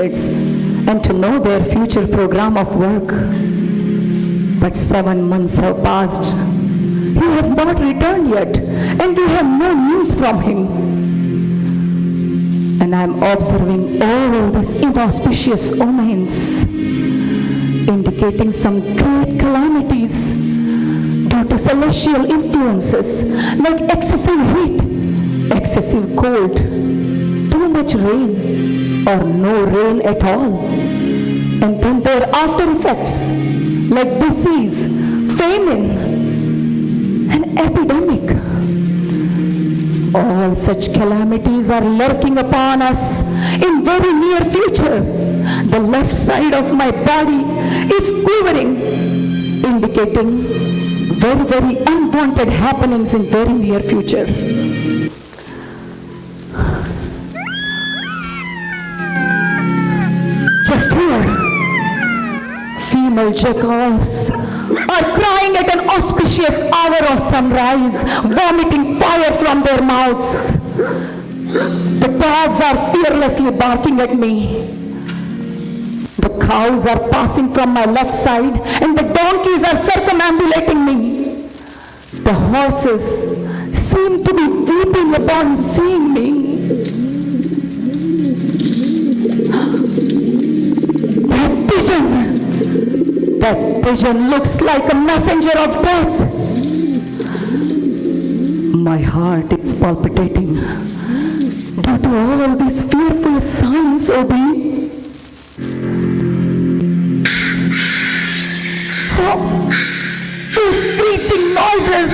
and to know their future program of work. But 7 months have passed. He has not returned yet, and we have no news from him. And I am observing all these inauspicious omens, indicating some great calamities due to celestial influences like excessive heat, excessive cold, too much rain, or no rain at all. And then there are after effects like disease, famine, and epidemic. All such calamities are lurking upon us in very near future. The left side of my body is quivering, indicating very, very unwanted happenings in very near future. Just here, female jackals are crying at an auspicious hour of sunrise, vomiting fire from their mouths. The dogs are fearlessly barking at me. The cows are passing from my left side, and the donkeys are circumambulating me. The horses seem to be weeping upon seeing me. That vision looks like a messenger of death. My heart is palpitating due to all these fearful signs, Obi. These screeching noises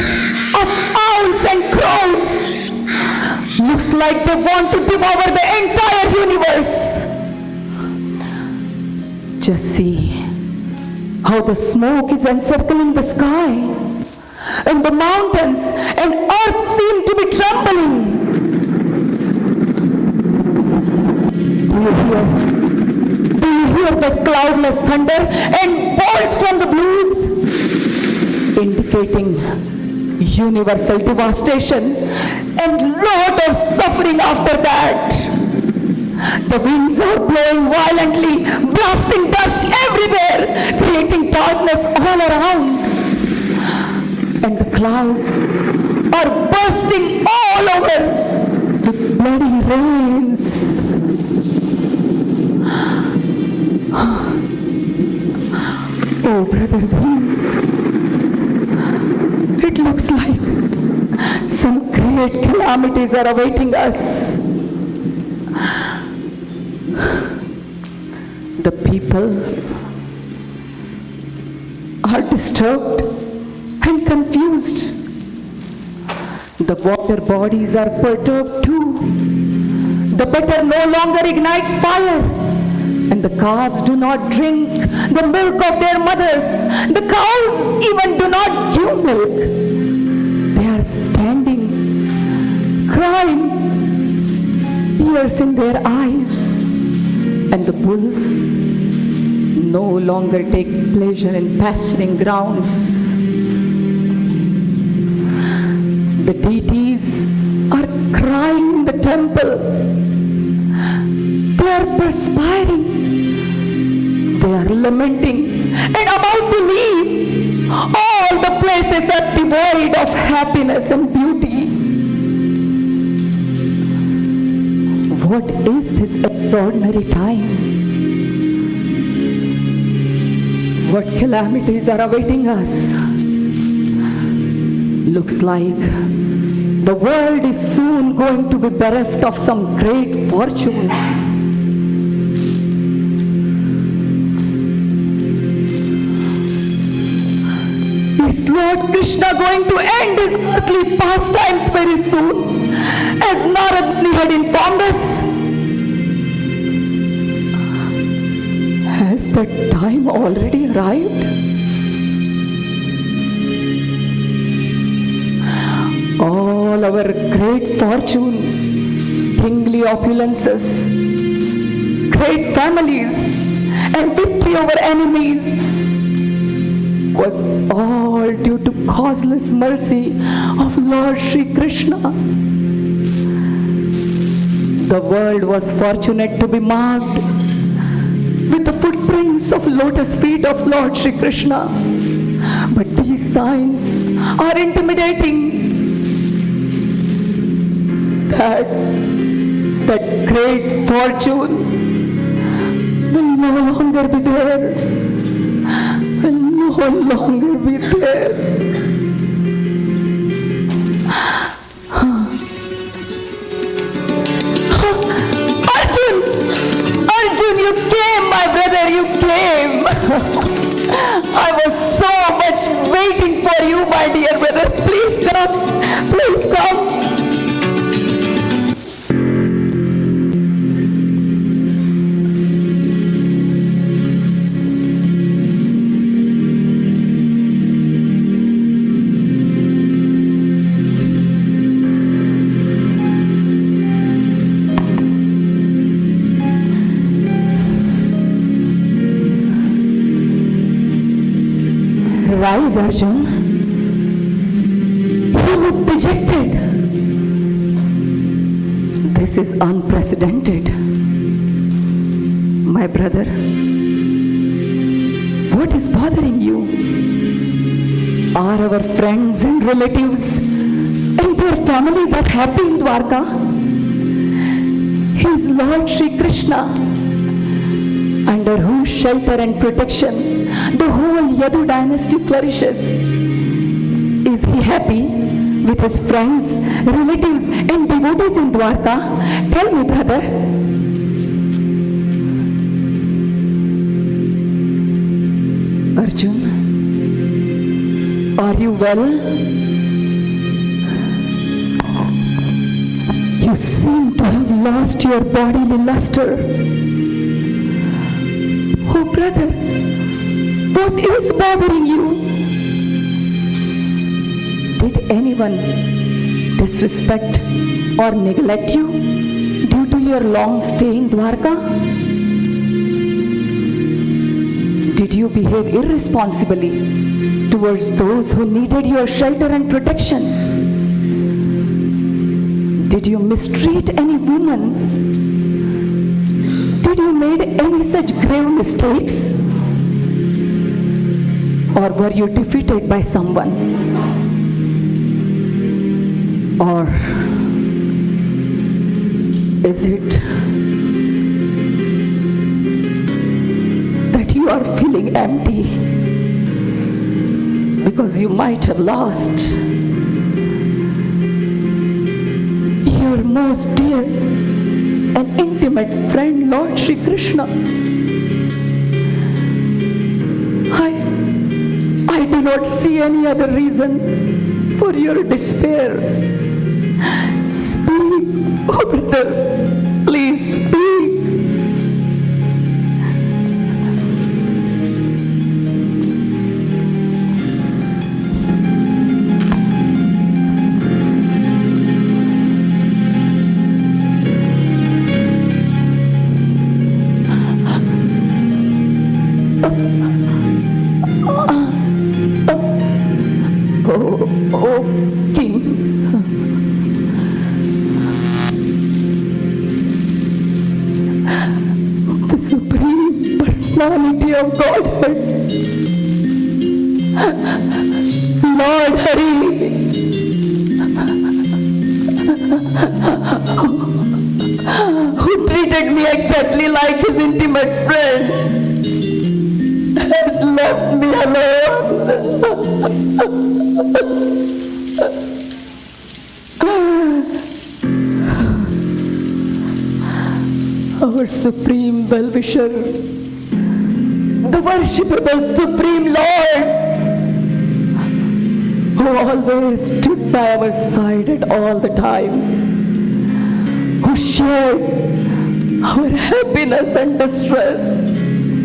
of owls and crows looks like they want to devour the entire universe. Just see how the smoke is encircling the sky, and the mountains and earth seem to be trembling. Do you hear that cloudless thunder and bolts from the blues, indicating universal devastation and lot of suffering after that? The winds are blowing violently, blasting dust everywhere, creating darkness all around. And the clouds are bursting all over with bloody rains. Oh, Brother Bhim, it looks like some great calamities are awaiting us. The people are disturbed and confused. The water bodies are perturbed too. The butter no longer ignites fire, and the calves do not drink the milk of their mothers. The cows even do not give milk. They are standing, crying, tears in their eyes. And the bulls no longer take pleasure in pasturing grounds. The deities are crying in the temple. They are perspiring. They are lamenting and about to leave. All the places are devoid of happiness and beauty. What is this extraordinary time? What calamities are awaiting us? Looks like the world is soon going to be bereft of some great fortune. Is Lord Krishna going to end his earthly pastimes very soon, as Narad Muni had informed us? Has that time already arrived? All our great fortune, kingly opulences, great families, and victory over enemies was all due to causeless mercy of Lord Sri Krishna. The world was fortunate to be marked signs of lotus feet of Lord Shri Krishna. But these signs are intimidating. That great fortune will no longer be there. Will no longer be there. Arjun, you came, my brother, you came. I was so much waiting for you, my dear brother. Please come. Please come. Rise, Arjun. You look dejected. This is unprecedented. My brother, what is bothering you? Are our friends and relatives and their families are happy in Dwarka? Is Lord Shri Krishna, under whose shelter and protection the whole Yadu dynasty flourishes, is he happy with his friends, relatives and devotees in Dwarka? Tell me, brother. Arjun, are you well? You seem to have lost your bodily luster. Oh, brother, what is bothering you? Did anyone disrespect or neglect you due to your long stay in Dwarka? Did you behave irresponsibly towards those who needed your shelter and protection? Did you mistreat any woman? Did you make any such grave mistakes? Or were you defeated by someone? Or is it that you are feeling empty because you might have lost your most dear and intimate friend, Lord Shri Krishna? I do not see any other reason for your despair. Speak, oh brother, please speak. Oh, King. The Supreme Personality of Godhead, Lord Hari, who treated me exactly like his intimate friend, has left me alone. Our Supreme Well-Wisher, the worshipable Supreme Lord, who always stood by our side at all the times, who shared our happiness and distress,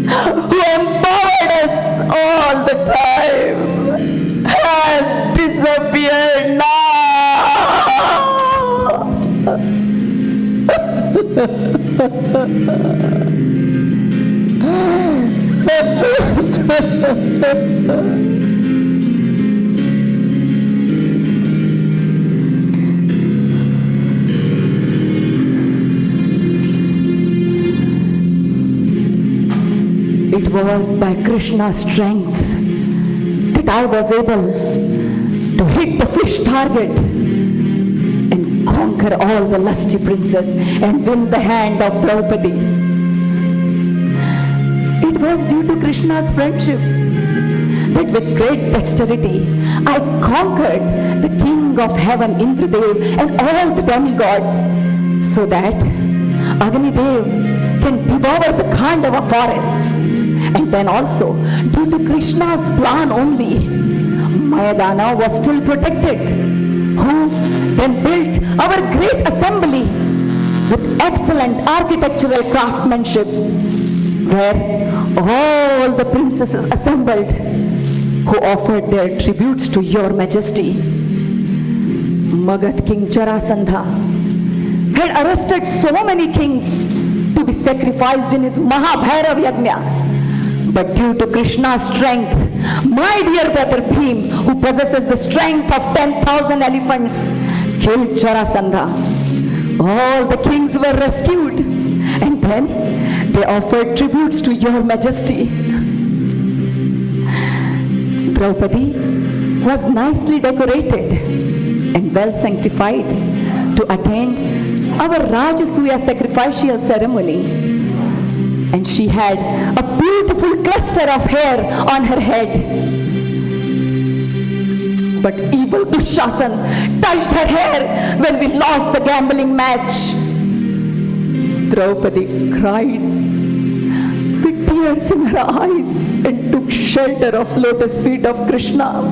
who empowered us all the time, has disappeared now. It was by Krishna's strength that I was able to hit the fish target and conquer all the lusty princes and win the hand of Draupadi. It was due to Krishna's friendship that with great dexterity I conquered the king of heaven Indradev and all the demigods, so that Agnidev can devour the Khandava forest. And then also, due to Krishna's plan only, Mayadana was still protected, who then built our great assembly with excellent architectural craftsmanship, where all the princesses assembled who offered their tributes to your majesty. Magad King Jarasandha had arrested so many kings to be sacrificed in his Mahabhairav Yajna. But due to Krishna's strength, my dear brother Bhim, who possesses the strength of 10,000 elephants, killed Jarasandha. All the kings were rescued, and then they offered tributes to your majesty. Draupadi was nicely decorated and well sanctified to attend our Rajasuya sacrificial ceremony. And she had a beautiful cluster of hair on her head. But evil Dushasan touched her hair when we lost the gambling match. Draupadi cried with tears in her eyes and took shelter of lotus feet of Krishna.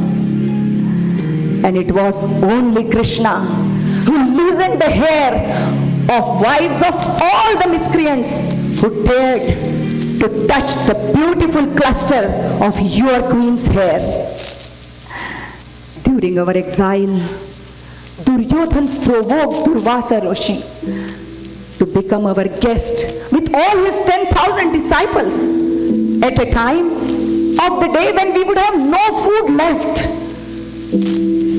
And it was only Krishna who loosened the hair of wives of all the miscreants who dared to touch the beautiful cluster of your queen's hair. During our exile, Duryodhan provoked Durvasa Roshi to become our guest with all his 10,000 disciples at a time of the day when we would have no food left.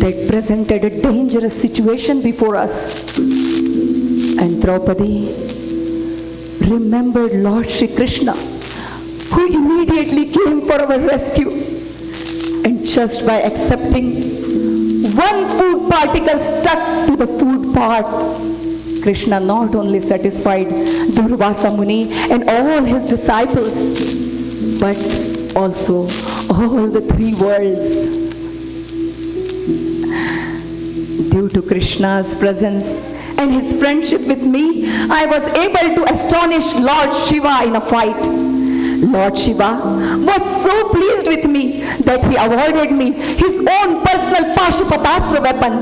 That presented a dangerous situation before us. And Draupadi remembered Lord Shri Krishna, who immediately came for our rescue. And just by accepting one food particle stuck to the food pot, Krishna not only satisfied Durvasa Muni and all his disciples, but also all the three worlds. Due to Krishna's presence and his friendship with me, I was able to astonish Lord Shiva in a fight. Lord Shiva was so pleased with me that he awarded me his own personal Pashupatastra weapon.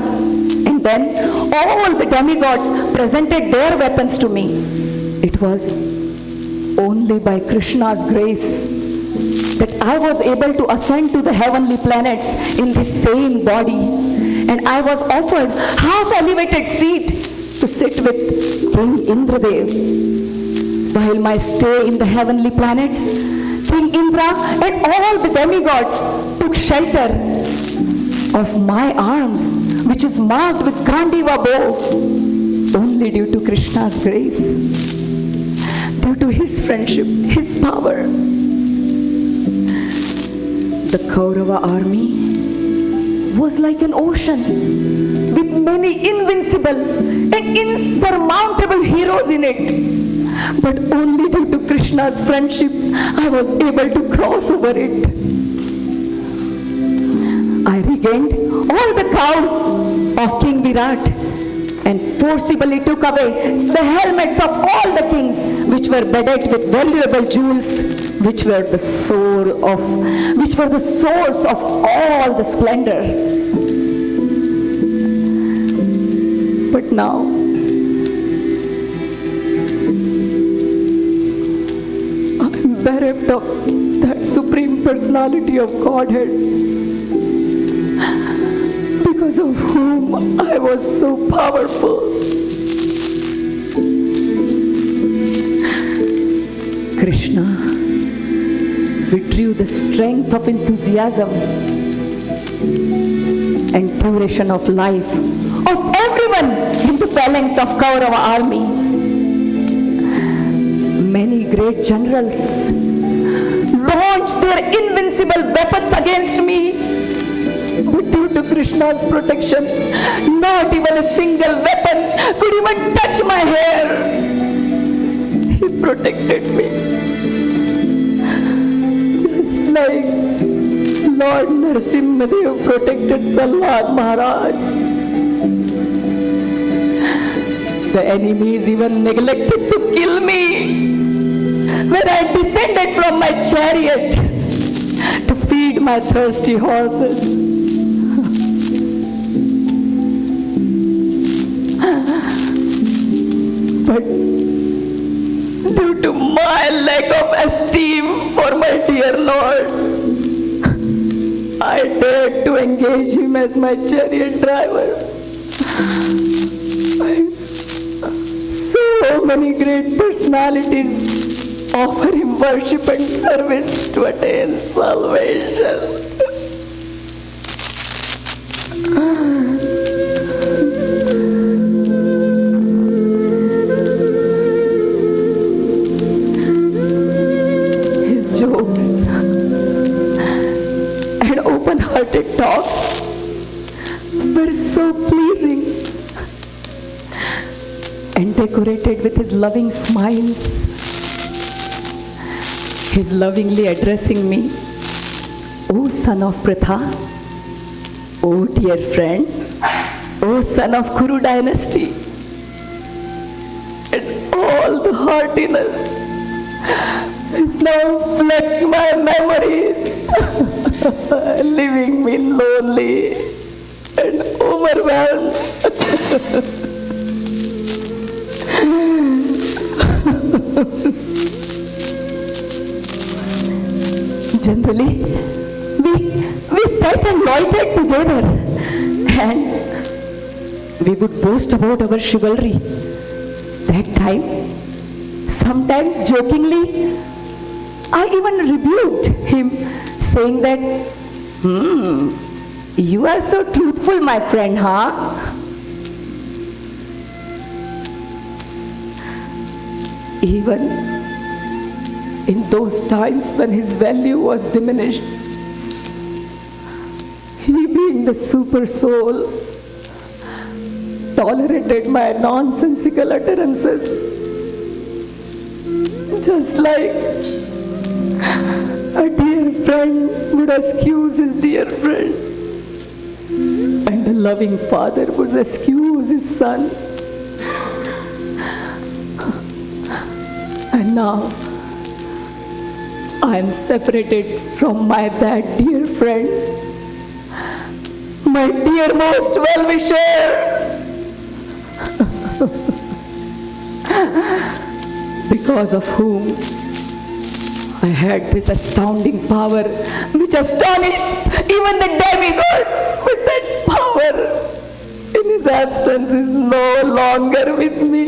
And then all the demigods presented their weapons to me. It was only by Krishna's grace that I was able to ascend to the heavenly planets in the same body. And I was offered half-elevated seat to sit with King Indradev. While my stay in the heavenly planets, King Indra and all the demigods took shelter of my arms, which is marked with Gandiva bow, only due to Krishna's grace, due to his friendship, his power. The Kaurava army was like an ocean with many invincible and insurmountable heroes in it. But only due to Krishna's friendship, I was able to cross over it. I regained all the cows of King Virat and forcibly took away the helmets of all the kings, which were bedecked with valuable jewels, which were the source of all the splendor. But now, I'm bereft of that supreme personality of Godhead, because of whom I was so powerful. Krishna withdrew the strength of enthusiasm and duration of life of everyone in the phalanx of Kaurava army. Many great generals launched their invincible weapons against me. But due to Krishna's protection, not even a single weapon could even touch my hair. He protected me. Just like Lord Narasimhadev protected Prahlad Maharaj. The enemies even neglected to kill me when I descended from my chariot to feed my thirsty horses. But due to my lack of esteem for my dear Lord, I dared to engage him as my chariot driver. So many great personalities offer him worship and service to attain salvation. His jokes and open-hearted talks were so pleasing, and decorated with his loving smiles. He's lovingly addressing me, "O son of Pratha, O dear friend, O son of Kuru dynasty," and all the heartiness is now flooding my memories, leaving me lonely and overwhelmed. Generally, we sat and loitered together, and we would boast about our chivalry. That time, sometimes jokingly, I even rebuked him, saying that, "You are so truthful, my friend, huh?" Even in those times when his value was diminished, he, being the super soul, tolerated my nonsensical utterances, just like a dear friend would excuse his dear friend, and a loving father would excuse his son. And now I am separated from that dear friend, my dear most well-wisher, because of whom I had this astounding power which astonished even the demigods. But that power in his absence is no longer with me.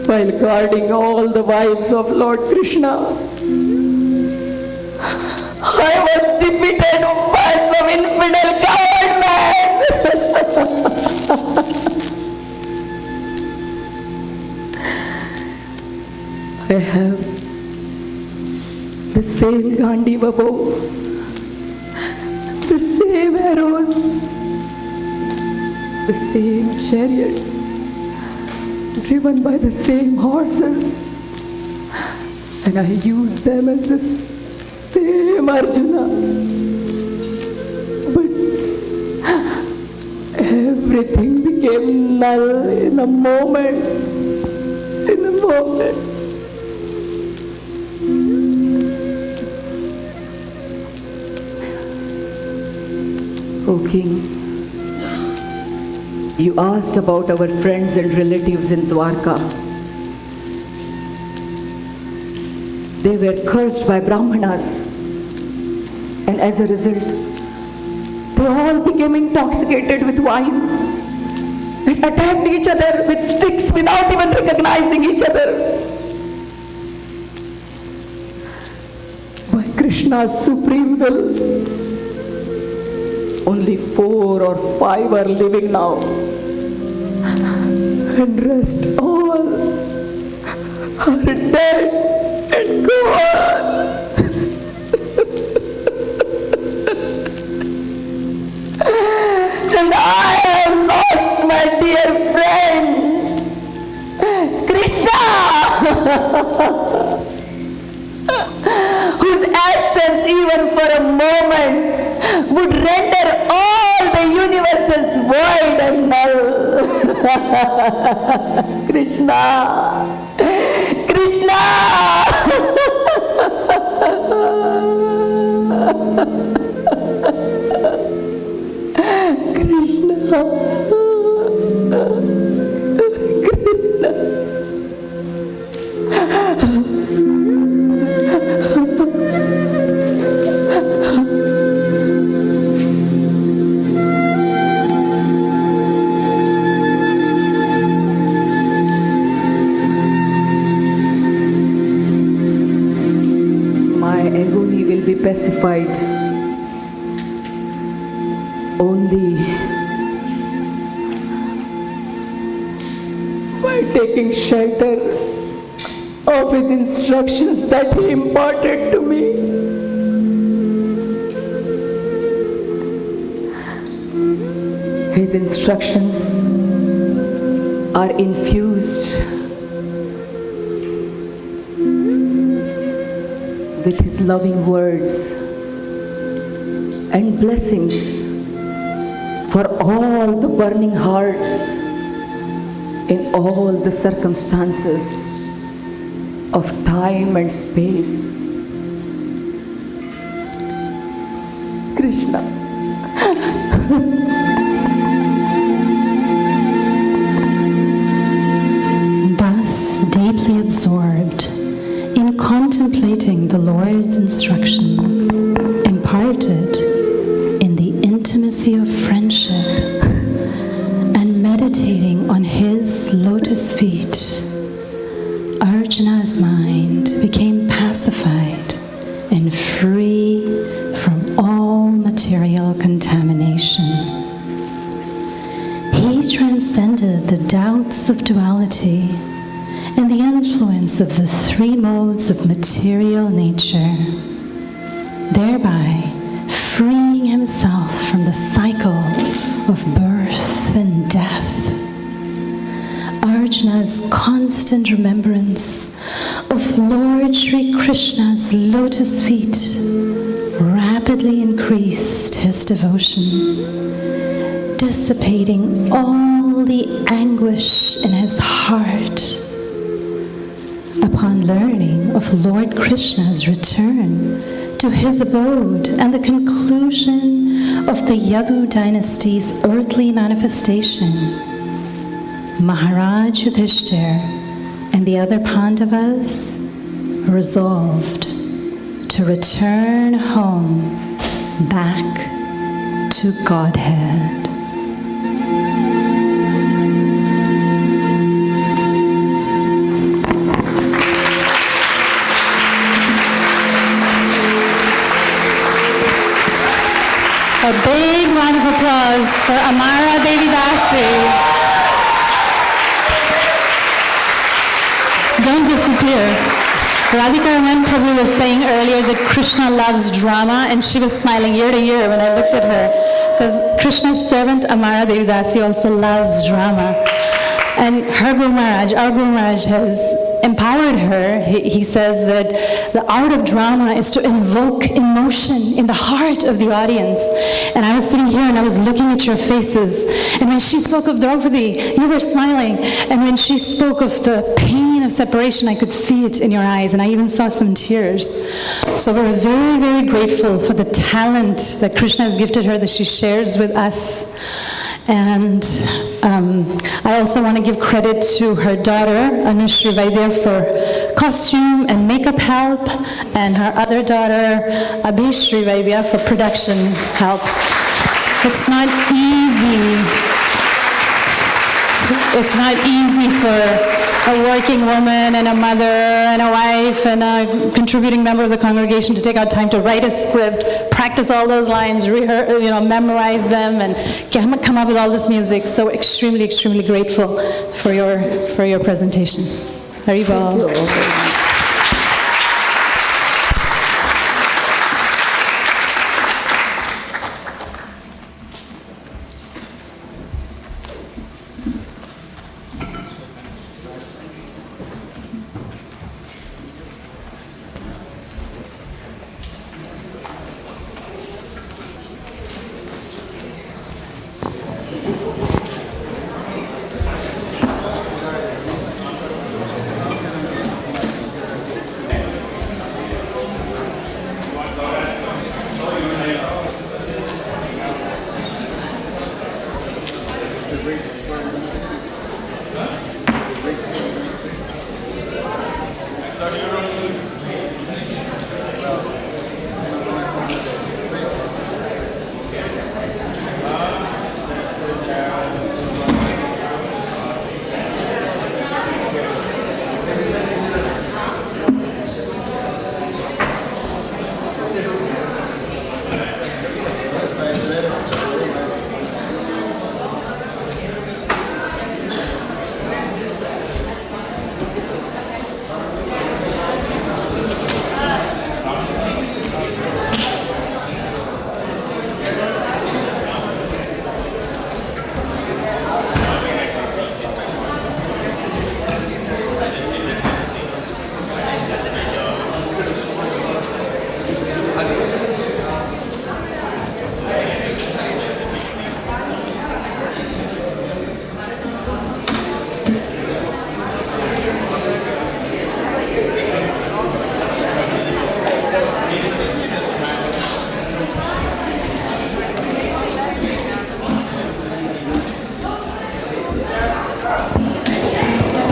While guarding all the wives of Lord Krishna, I was defeated by some infidel coward man. I have the same Gandiva bow, the same arrows, the same chariot, driven by the same horses, and I use them as the same Arjuna. But everything became null in a moment. O King, you asked about our friends and relatives in Dwarka. They were cursed by Brahmanas, and as a result, they all became intoxicated with wine and attacked each other with sticks without even recognizing each other. By Krishna's supreme will, only 4 or 5 are living now, and rest all are dead and gone. And I have lost my dear friend, Krishna, whose absence even for a moment would render all the universes void and null. Krishna, Krishna. Krishna. My agony will be pacified only by taking shelter of his instructions that he imparted to me. His instructions are infused with his loving words and blessings for all the burning hearts in all the circumstances of time and space. Krishna. Thus, deeply absorbed in contemplating the Lord's instructions, imparted in the intimacy of friendship, and meditating on his lotus feet, Arjuna's mind became pacified and free from all material contamination. He transcended the doubts of duality and the influence of the three modes of material nature, thereby freeing himself from the cycle of birth and death. Arjuna's constant remembrance of Lord Sri Krishna's lotus feet rapidly increased his devotion, dissipating all the anguish in his heart. Upon learning of Lord Krishna's return to his abode and the conclusion of the Yadu dynasty's earthly manifestation, Maharaj Yudhishthir and the other Pandavas resolved to return home back to Godhead. A big round of applause for Amara Devi Dasi. Don't disappear. Radhika Raman Prabhu was saying earlier that Krishna loves drama, and she was smiling ear to ear when I looked at her, because Krishna's servant Amara Devi Dasi also loves drama. And her Guru Maharaj, our Guru Maharaj, has empowered her. He says that the art of drama is to invoke emotion in the heart of the audience. And I was sitting here and I was looking at your faces. And when she spoke of Draupadi, you were smiling. And when she spoke of the pain of separation, I could see it in your eyes. And I even saw some tears. So we're very, very grateful for the talent that Krishna has gifted her that she shares with us. And I also want to give credit to her daughter, Anushri Vaidya, for costume and makeup help, and her other daughter, Abhishri Vaidya, for production help. It's not easy. It's not easy for a working woman and a mother and a wife and a contributing member of the congregation to take out time to write a script, practice all those lines, memorize them, and come up with all this music. So extremely, extremely grateful for your presentation. Haribol.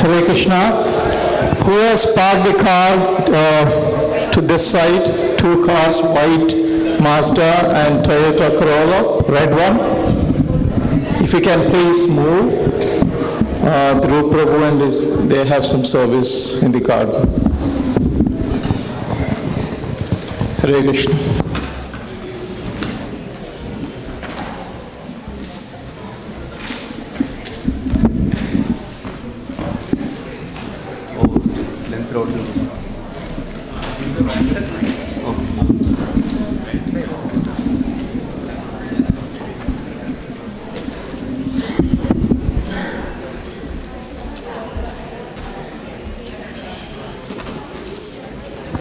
Hare Krishna. Who has parked the car to this side? Two cars, white Mazda and Toyota Corolla, red one. If you can please move. Dhruv Prabhu and they have some service in the car. Hare Krishna. Length road.